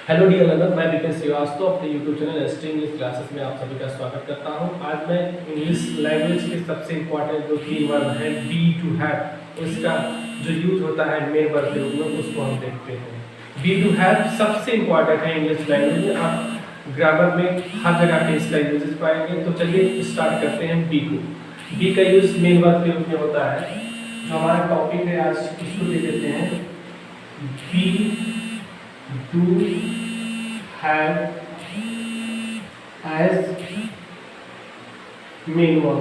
Hello dear learner, मैं विपिन श्रीवास्तव अपने YouTube channel ST English classes में आप सभी का स्वागत करता हूं। आज मैं इंग्लिश लैंग्वेज के सबसे इम्पोर्टेंट जो कीवर्ड है बी टू हैव, उसका जो यूज होता है मेन वर्ब के रूप में, उसको हम देखते हैं। बी टू हैव सबसे इम्पोर्टेंट है इंग्लिश लैंग्वेज में। आप ग्रामर में हर जगह पे इसका यूज पाएंगे। तो चलिए स्टार्ट करते हैं बी को। बी का यूज मेन वर्ब के रूप में होता है। जो हमारा टॉपिक है आज, इसको दे देते हैं B do have as main verb।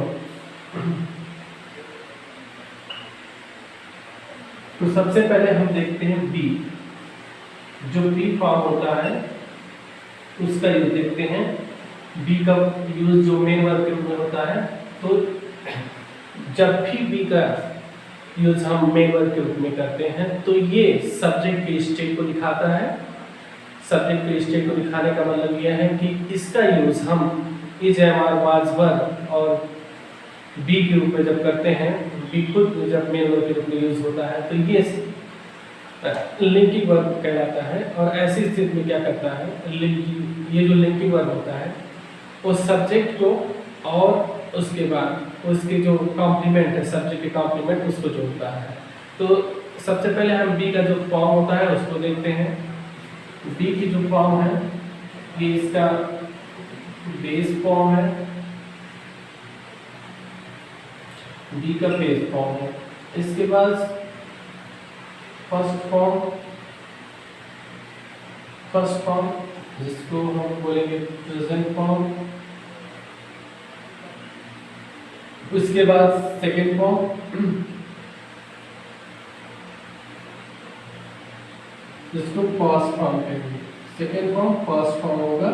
तो सबसे पहले हम देखते हैं बी। जो बी फॉर्म होता है उसका यूज देखते हैं। बी का यूज जो मेन वर्ब के रूप में होता है, तो जब भी बी का यूज हम मेन वर्ब के रूप में करते हैं तो ये सब्जेक्ट के स्टेट को दिखाता है। सब्जेक्ट के स्टेट को दिखाने का मतलब यह है कि इसका यूज हम is am are was were और बी के रूप में जब करते हैं, बी खुद जब मेन वर्ब के रूप में यूज होता है तो ये लिंकिंग वर्ब कहलाता है। और ऐसी स्थिति में क्या करता है, ये जो लिंकिंग वर्ब होता है उस सब्जेक्ट को और उसके बाद उसके जो कॉम्प्लीमेंट है, सब्जेक्ट के कॉम्प्लीमेंट, उसको जोड़ता है। तो सबसे पहले हम बी का जो फॉर्म होता है उसको देखते हैं। बी की जो फॉर्म है ये इसका बेस फॉर्म है, बी का बेस फॉर्म है। इसके बाद फर्स्ट फॉर्म जिसको हम बोलेंगे प्रेजेंट फॉर्म। उसके बाद सेकेंड फॉर्म जिसको पास्ट फॉर्म कहेंगे। सेकेंड फॉर्म फर्स्ट फॉर्म होगा।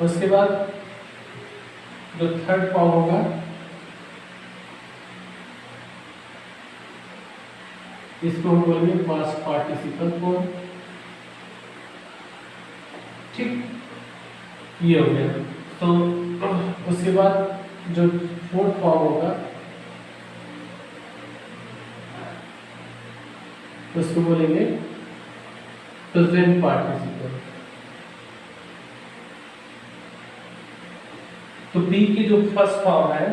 उसके बाद जो थर्ड फॉर्म होगा इसको हम बोलेंगे पास्ट पार्टिसिपल फॉर्म। ठीक, ये हो गया। तो उसके बाद जो फोर्थ फॉर्म होगा उसको बोलेंगे प्रेजेंट पार्टिसिपल। तो बी की जो फर्स्ट फॉर्म है,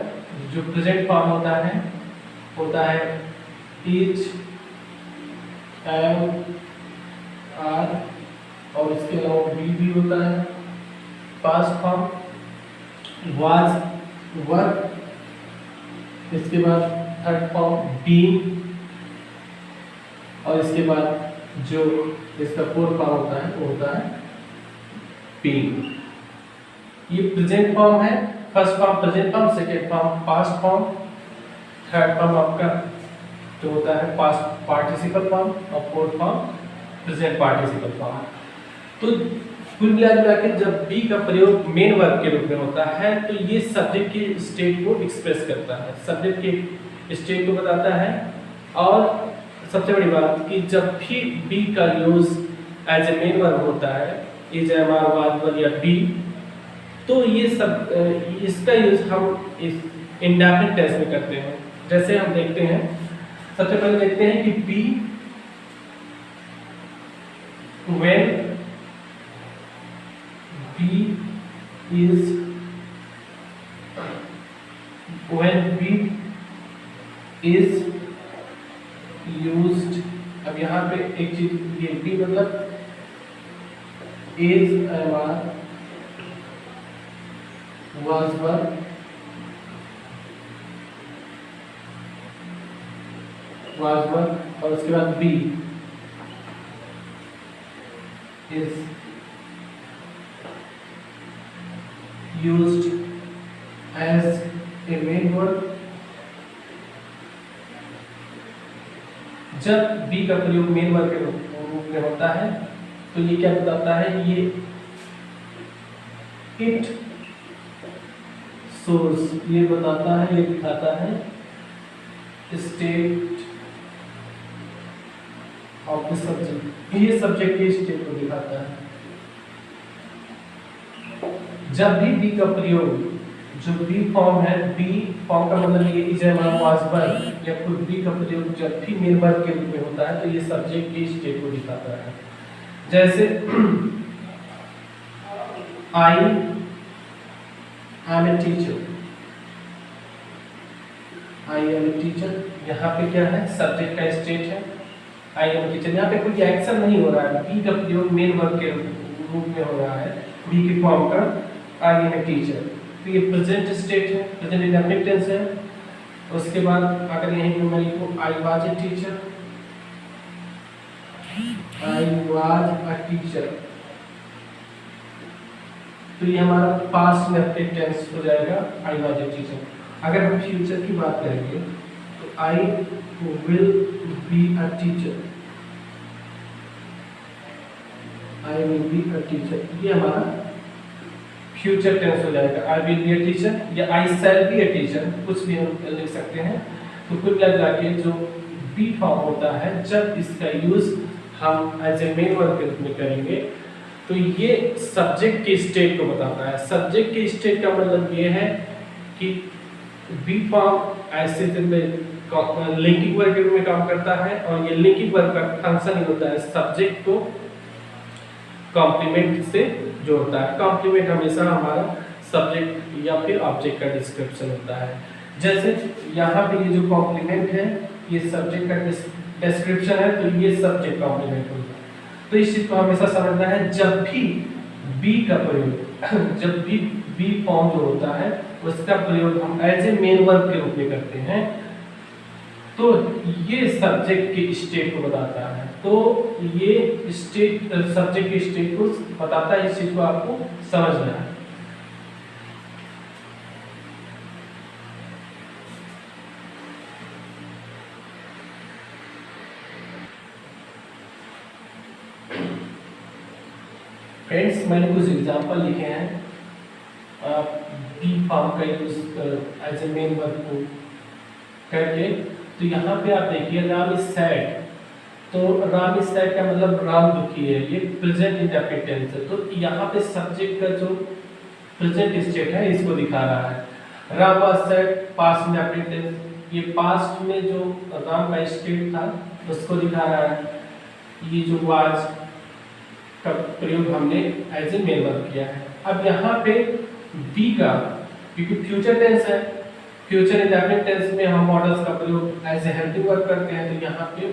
जो प्रेजेंट फॉर्म होता है इज एम आर, और इसके अलावा बी भी होता है। पास्ट फॉर्म वाज वर। इसके बाद थर्ड फॉर्म बीइंग, और इसके बाद जो इसका फोर्थ फॉर्म होता है वो होता है बीइंग। ये प्रेजेंट फॉर्म है। First form present form, second form past form, third form आपका जो होता है पास्ट पार्टिसिपल फॉर्म, और fourth form present participle form. तो कुल मिला के जब बी का प्रयोग मेन वर्ब के रूप में होता है तो ये सब्जेक्ट के स्टेट को एक्सप्रेस करता है, सब्जेक्ट के स्टेट को बताता है। और सबसे बड़ी बात कि जब भी बी का use as a main verb होता है, is am are was were या बी, तो ये सब इसका यूज हम इस इंडेफिनिट टेंस में करते हैं। जैसे हम देखते हैं, सबसे पहले देखते हैं कि be when be is used. अब यहाँ पे एक चीज, ये बी मतलब is am are was were, और उसके बाद be is used as a main verb. जब बी का प्रयोग मेन वर्ब के रूप में होता है तो ये क्या बताता है, ये इट सोर्स, ये बताता है, ये दिखाता है स्टेट ऑफ द सब्जेक्ट। ये सब्जेक्ट के स्टेट को दिखाता है। जब भी बी का प्रयोग, जो बी फॉर्म है, बी फॉर्म का मतलब ये is am are was were या फिर बी का प्रयोग जब भी मेन वर्ब के रूप में होता है तो ये सब्जेक्ट के स्टेट को दिखाता है। जैसे I am a teacher, I am a teacher, यहाँ पे क्या है, सब्जेक्ट का स्टेट है आई एम टीचर। यहाँ पे कोई एक्शन नहीं हो रहा है, बी का प्रयोग मेन वर्ब के रूप में हो रहा है, बी की फॉर्म का आई एम ए टीचर। तो ये प्रेजेंट स्टेट है, प्रेजेंट इंडेफिनिट टेंस है। उसके बाद अगर यहीं पे मैं लिखूं I was a teacher, I was a teacher, तो ये हमारा पास्ट इंडेफिनिट टेंस हो जाएगा आई वाज ए टीचर। अगर हम फ्यूचर की बात करेंगे तो I will be a teacher, I will be a teacher, ये हमारा फ्यूचर टेंस हो जाएगा। I will be a teacher या आई शैल बी अ टीचर, कुछ भी हम लिख सकते हैं। तो कुल मिला के जो बी फॉर्म होता है, जब इसका यूज हम एज ए मेन वर्ब के रूप में करेंगे तो ये सब्जेक्ट के स्टेट को बताता है। सब्जेक्ट के स्टेट का मतलब ये है कि बी फॉर्म ऐसे लिंकिंग वर्ब के रूप में काम करता है, और ये लिंकिंग वर्ब का फंक्शन ही होता है सब्जेक्ट को कॉम्प्लीमेंट से जोड़ता है। कॉम्प्लीमेंट हमेशा हमारा सब्जेक्ट या फिर ऑब्जेक्ट का डिस्क्रिप्शन होता है। जैसे यहाँ पे ये जो कॉम्प्लीमेंट है ये सब्जेक्ट का डिस्क्रिप्शन है, तो ये सब्जेक्ट कॉम्प्लीमेंट होता है। तो इस चीज को हमेशा समझना है, जब भी बी का प्रयोग जब भी बी फॉर्म जो होता है उसका प्रयोग हम एज ए मेन वर्ब के रूप में करते हैं तो ये सब्जेक्ट के स्टेट को बताता है। तो ये स्टेट सब्जेक्ट के स्टेट को बताता है, इस चीज को आपको समझना है। फ्रेंड्स, मैंने कुछ एग्जांपल लिखे हैं बी फॉर्म का use as a main verb को करके। तो यहाँ पे आप देखिए राम इज सैड, तो राम इज सैड का मतलब राम दुखी है, ये प्रेजेंट इंडेफिनिट टेंस है। तो यहाँ पे सब्जेक्ट का जो प्रेजेंट स्टेट है इसको दिखा रहा है। Ram was sad past indefinite tense, ये पास्ट में जो राम का स्टेट था उसको दिखा रहा है। ये जो वाज का प्रयोग हमने एज ए मेन वर्ब किया है। अब यहाँ पे बी का, क्योंकि फ्यूचर टेंस है, फ्यूचर इंडेफिनिट टेंस में हम मॉडल्स का प्रयोग एज ए हेल्पिंग वर्ब करते हैं, तो यहाँ पे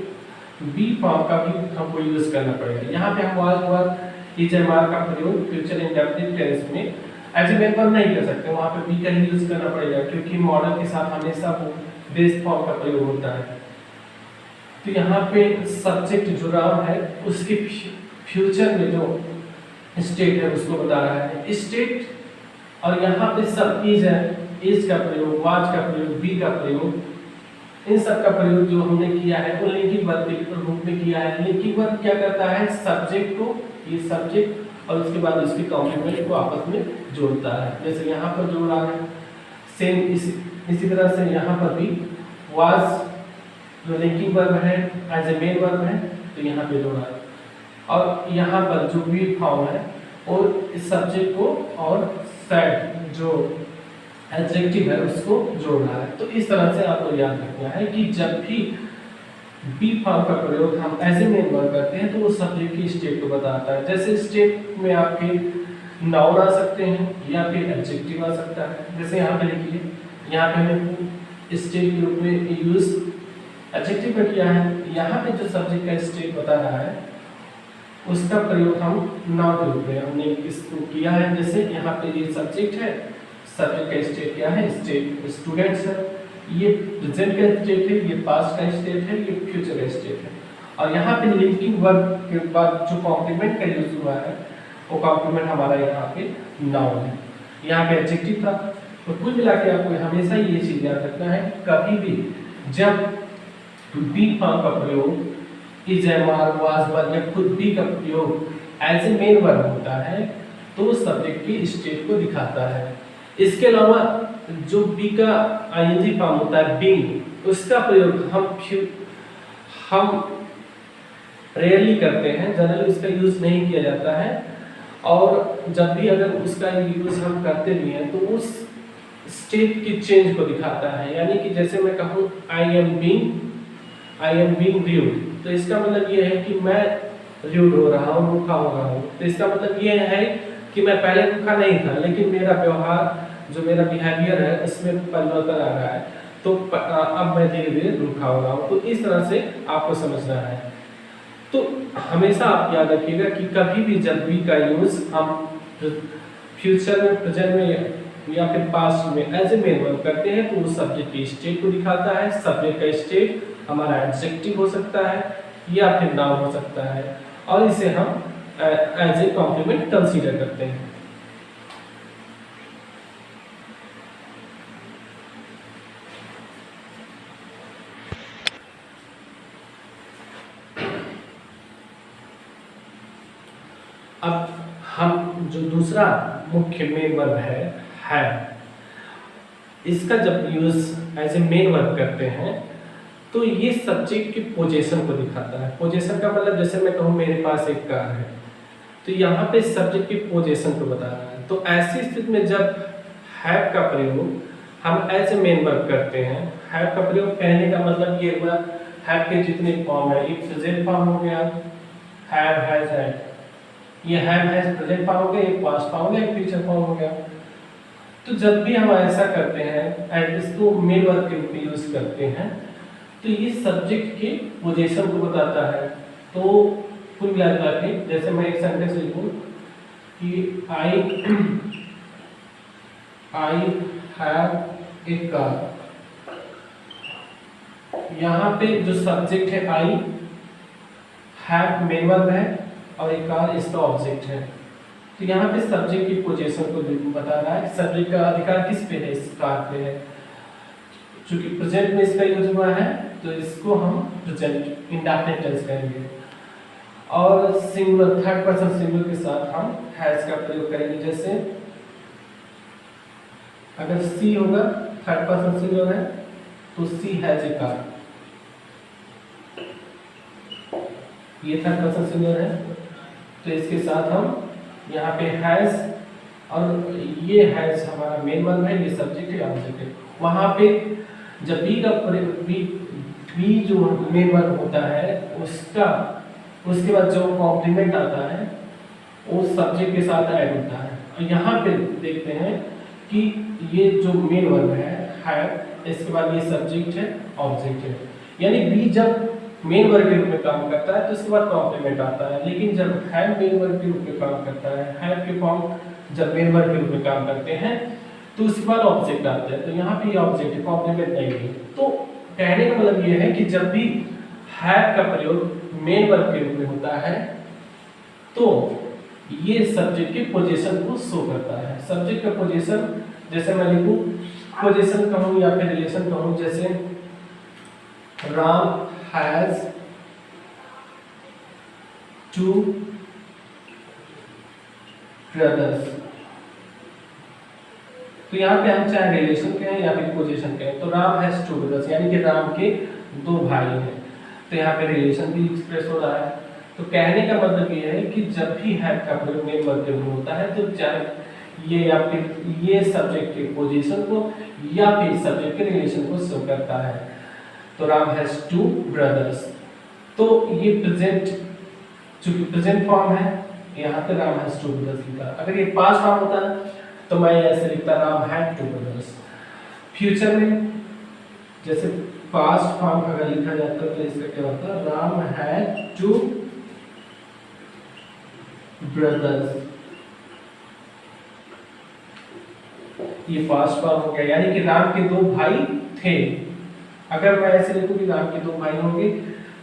बी फॉर्म का भी हमको यूज करना पड़ेगा। यहाँ पे हम was verb is am are का प्रयोग फ्यूचर इंडेफिनिट टेंस में एज ए मेन वर्ब नहीं कर सकते, वहाँ पे बी का ही यूज करना पड़ेगा, क्योंकि मॉडल के साथ हमेशा वो बेस फॉर्म का प्रयोग होता है। तो यहाँ पे सब्जेक्ट जो राम है उसके फ्यूचर में जो स्टेट है उसको बता रहा है स्टेट, और यहाँ पे सब इज है, इज का प्रयोग, वाज का प्रयोग, बी का प्रयोग, इन सब का प्रयोग जो हमने किया है वो लिंकिंग वर्ब के रूप में किया है। लिंकिंग वर्ब क्या करता है, सब्जेक्ट को, ये सब्जेक्ट और उसके बाद उसके कॉम्प्लीमेंट को आपस में जोड़ता है। जैसे यहाँ पर जोड़ रहा है, सेम इसी तरह से यहाँ पर भी वाज जो लिंकिंग वर्ब है एज ए मेन वर्ब है, तो यहाँ पे जोड़ा है, और यहाँ पर जो बी फॉर्म है और इस सब्जेक्ट को और सैड जो एडजेक्टिव है उसको जोड़ रहा है। तो इस तरह से आपको याद रखना है कि जब भी बी फॉर्म का प्रयोग हम एज ए मेन वर्ब करते हैं तो वो सब्जेक्ट की स्टेट को बताता है। जैसे स्टेट में आपके नाउन आ सकते हैं या फिर एडजेक्टिव आ सकता है। जैसे यहाँ पे लिखिए, यहाँ पे हमने स्टेट के रूप में यूज एडजेक्टिव में किया है, यहाँ पे जो सब्जेक्ट का स्टेट बता रहा है उसका प्रयोग हम नाउन के रूप में हमने इसको किया है। जैसे यहाँ पे ये सब्जेक्ट है, सब्जेक्ट का स्टेट क्या है, स्टेट स्टूडेंट्स है, ये प्रेजेंट का स्टेट है, ये पास्ट का स्टेट है, ये फ्यूचर का स्टेट है। और यहाँ पे लिंकिंग वर्ब के बाद जो कॉम्प्लीमेंट का यूज हुआ है वो कॉम्प्लीमेंट हमारा यहाँ पे नाउन है, यहाँ पे एडजेक्टिव था। तो कुल मिला के आपको हमेशा ये चीज याद रखना है, कभी भी जब बी फॉर्म का प्रयोग is am are was were या खुद बी का प्रयोग एज ए मेन वर्ब होता है तो सब्जेक्ट की स्टेट को दिखाता है। इसके अलावा जो बी का आईएनजी फॉर्म होता है बीइंग, उसका प्रयोग हम रेयरली करते हैं, जनरली उसका यूज नहीं किया जाता है। और जब भी अगर उसका यूज हम करते भी हैं तो उस स्टेट की चेंज को दिखाता है। यानी कि जैसे मैं कहूँ आई एम बीइंग ड्यूड, तो इसका मतलब ये है कि मैं रूड हो रहा हूँ, रूखा हो रहा हूँ। तो इसका मतलब ये है कि मैं पहले रूखा नहीं था, लेकिन मेरा व्यवहार, जो मेरा बिहेवियर है, इसमें परिवर्तन आ रहा है, तो अब मैं धीरे धीरे रूखा हो रहा हूँ। तो इस तरह से आपको समझना है। तो हमेशा आप याद रखिएगा कि कभी भी जब भी का यूज हम फ्यूचर में, प्रेजेंट में या फिर पास्ट में एज ए मेन वर्ब करते हैं तो उस सब्जेक्ट की स्टेट को दिखाता है। सब्जेक्ट का स्टेट हमारा एडजेक्टिव हो सकता है या फिर नाउन हो सकता है, और इसे हम एज ए कॉम्प्लीमेंट कंसीडर करते हैं। अब हम जो दूसरा मुख्य मेन वर्ब है, इसका जब use as a main verb करते हैं तो ये सब्जेक्ट की पोजीशन को दिखाता है। पोजीशन का मतलब जैसे मैं कहूँ मेरे पास एक कार है, तो यहाँ पे सब्जेक्ट की पोजीशन को बता रहा है। तो ऐसी स्थिति में जब हैव का प्रयोग हम एज ए मेन वर्ब करते हैं, हैव का प्रयोग कहने का मतलब ये हुआ, हैव के जितने फॉर्म है, एक प्रेजेंट फॉर्म हो गया, हैव, हैज, हैड, ये हैव हैज प्रेजेंट फॉर्म हो गया, एक पास्ट फॉर्म हो गया, एक फ्यूचर फॉर्म हो गया। तो जब भी हम ऐसा करते हैं, इसको मेन वर्ब के रूप में यूज करते हैं, तो ये सब्जेक्ट के पोजीशन को बताता है। तो कुल मिलाकर के जैसे मैं एक सेंटेंस लिखूं कि आई हैव ए कार, यहाँ पे जो सब्जेक्ट है आई, हैव मेन वर्ब है और एक कार इसका ऑब्जेक्ट है। तो यहाँ पे सब्जेक्ट की पोजीशन को बता रहा है, सब्जेक्ट का अधिकार किस पे है, इस कार पे है। चूंकि प्रेजेंट में इसका यूज हुआ है तो इसको हम प्रेजेंट इंडेफिनिट टेंस कहेंगे, और सिंगुलर, थर्ड पर्सन सिंगुलर के साथ हम हैज का प्रयोग करेंगे। जैसे अगर सी होगा, थर्ड पर्सन सिंगुलर है, तो सी हैज ए कार, ये थर्ड पर्सन सिंगुलर है, तो इसके साथ हम यहाँ पे हैज, और ये हैज हमारा मेन वर्ब है, ये सब्जेक्ट है, ऑब्जेक्ट है। वहाँ पे जब बी का बी जो मेन वर्ब होता है उसका, उसके बाद जो कॉम्प्लीमेंट आता है वो सब्जेक्ट के साथ ऐड होता है। और यहाँ पे देखते हैं कि ये जो मेन वर्ब है, इसके बाद ये सब्जेक्ट है, ऑब्जेक्ट है। यानी बी जब मेन वर्ब के रूप में काम करता है तो उसके बाद कॉम्प्लीमेंट आता है, लेकिन जब हैव मेन वर्ब के रूप में काम करता है, हैव के फॉर्म जब मेन वर्ब के रूप में काम करते हैं तो उसके बाद ऑब्जेक्ट आता है। तो यहाँ पे ये ऑब्जेक्ट है, कॉम्प्लीमेंट नहीं है। तो कहने का मतलब ये है कि जब भी हैव का प्रयोग मेन वर्ब के रूप में होता है तो ये सब्जेक्ट की पोजीशन को शो करता है। सब्जेक्ट का पोजीशन, जैसे मैं लिखूं पोजीशन कहूं या फिर रिलेशन कहूं, जैसे राम हैज 2 ब्रदर्स, तो यहाँ पे हम चाहे रिलेशन कहें या फिर पोजीशन कहें, तो राम हैज 2 ब्रदर्स यानी कि राम के 2 भाई हैं, तो यहाँ पे रिलेशन भी एक्सप्रेस हो रहा है। तो कहने का मतलब ये है कि जब भी हैव का प्रयोग मेन वर्ब के रूप में होता है तो चाहे ये या फिर ये सब्जेक्ट के पोजीशन को या फिर सब्जेक्ट के रिलेशन को शो करता है। तो राम हैज 2 ब्रदर्स, तो ये प्रेजेंट, चूंकि प्रेजेंट फॉर्म है, यहाँ पे राम हैज 2 ब्रदर्स लिखा। अगर ये पास्ट फॉर्म होता तो मैं ऐसे लिखता राम हैड 2 ब्रदर्स। फ्यूचर में जैसे पास्ट फॉर्म अगर लिखा जाता तो इसका क्या होता, राम हैड 2 ब्रदर्स, ये पास्ट फॉर्म हो गया, यानी कि राम के 2 भाई थे। अगर मैं ऐसे लिखूं कि राम के 2 भाई होंगे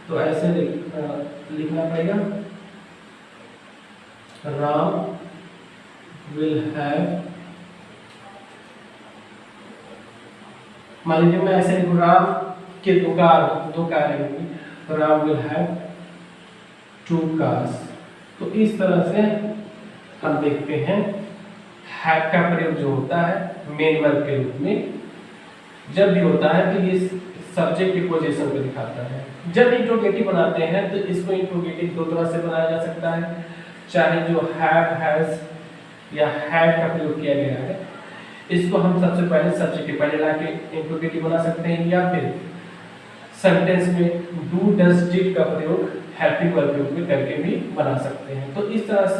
तो ऐसे लिखना पड़ेगा, राम विल हैव, मान लीजिए मैं ऐसे लिखूं राम के 2 कार होंगी, तो राम विल हैव 2 कार्स। तो इस तरह से हम देखते हैं हैव का प्रयोग जो होता है मेन वर्ब के रूप में जब भी होता है तो ये सब्जेक्ट की पोजीशन को दिखाता है। जब इंट्रोगेटिव बनाते हैं तो इसको इंट्रोगेटिव 2 तरह से बनाया जा सकता है, चाहे जो हैव, हैज या हैड का प्रयोग किया गया है, इसको हम सबसे पहले सब्जेक्ट के पहले लाके इंट्रोगेटिव बना सकते हैं, या फिर सेंटेंस में डू डज डिड का प्रयोग हेल्पिंग वर्ब के रूप में करके भी बना सकते हैं। तो इस तरह से